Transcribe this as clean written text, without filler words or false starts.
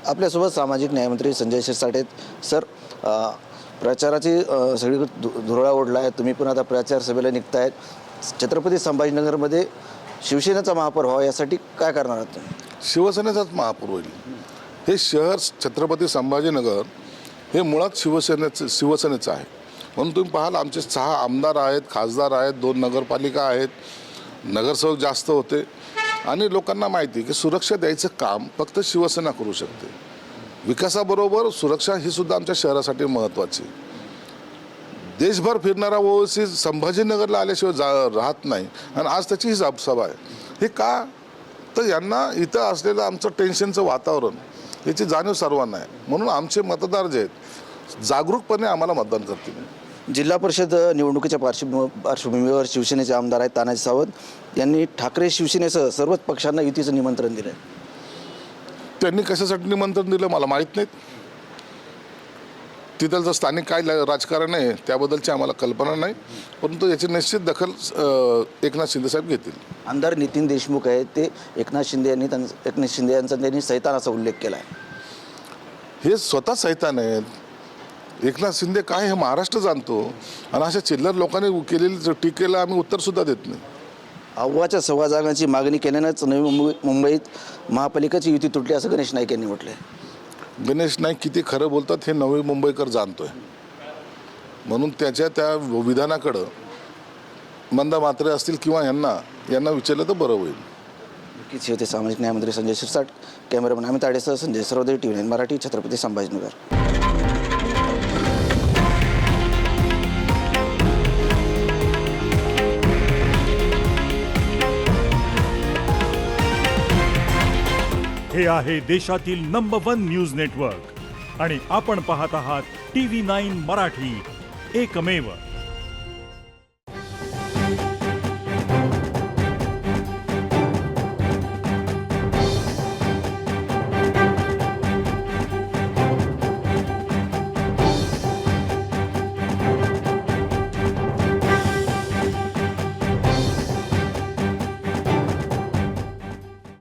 आपल्यासोबत सामाजिक न्यायमंत्री संजय शिरसाट आहेत. सर, प्रचाराची सगळीकडे धुरळा ओढला आहे. तुम्ही पण आता प्रचार सभेला निघतायत. छत्रपती संभाजीनगरमध्ये शिवसेनेचा महापौर व्हावा यासाठी काय करणार आहात तुम्ही? शिवसेनेचाच महापौर होईल. हे शहर छत्रपती संभाजीनगर हे मुळात शिवसेनेचं आहे. म्हणून तुम्ही पाहाल आमचे 6 आमदार आहेत, खासदार आहेत, 2 नगरपालिका आहेत, नगरसेवक जास्त होते आणि लोकांना माहिती आहे की सुरक्षा द्यायचं काम फक्त शिवसेना करू शकते. विकासाबरोबर सुरक्षा ही सुद्धा आमच्या शहरासाठी महत्त्वाची. देशभर फिरणारा ओवैसी संभाजीनगरला आल्याशिवाय राहत नाही आणि आज त्याची ही सभा आहे. हे का? तर यांना इथं असलेलं आमचं टेन्शनचं वातावरण याची जाणीव सर्वांना आहे. म्हणून आमचे मतदार जे आहेत जागरूकपणे आम्हाला मतदान करतील. जिल्हा परिषद निवडणुकीच्या पार्श्वभूमीवर शिवसेनेचे आमदार आहेत तानाजी सावंत यांनी ठाकरे शिवसेनेसह सर्वच पक्षांना युतीचं निमंत्रण दिलं आहे. त्यांनी कशासाठी निमंत्रण दिलं मला माहीत नाही. तिथलं स्थानिक काय राजकारण आहे त्याबद्दलची आम्हाला कल्पना नाही, परंतु याची निश्चित दखल एकनाथ शिंदेसाहेब घेतील. आमदार नितीन देशमुख आहेत, ते एकनाथ शिंदे यांचा त्यांनी सैतान असा उल्लेख केला आहे. हे स्वतः सैतान आहेत. एकनाथ शिंदे काय हे महाराष्ट्र जाणतो आणि अशा चिल्लर लोकांनी केलेली टीकेला आम्ही उत्तरसुद्धा देत नाही. अव्वाच्या 6 जागांची मागणी केल्यानंच नवी मुंबईत महापालिकेची युती तुटली असं गणेश नाईक यांनी म्हटलं आहे. गणेश नाईक किती खरं बोलतात हे नवी मुंबईकर जाणतोय. म्हणून त्या विधानाकडं मंदा मात्रे असतील किंवा यांना विचारलं तर बरं होईल. नक्कीच होते सामाजिक न्यायमंत्री संजय शिरसाट. कॅमेरामन अमित आडेसह संजय सरवदे, TV9 मराठी, छत्रपती संभाजीनगर. हे आहे देशातील नंबर 1 न्यूज नेटवर्क आणि आपण पाहत आहात TV9 मराठी, एकमेव.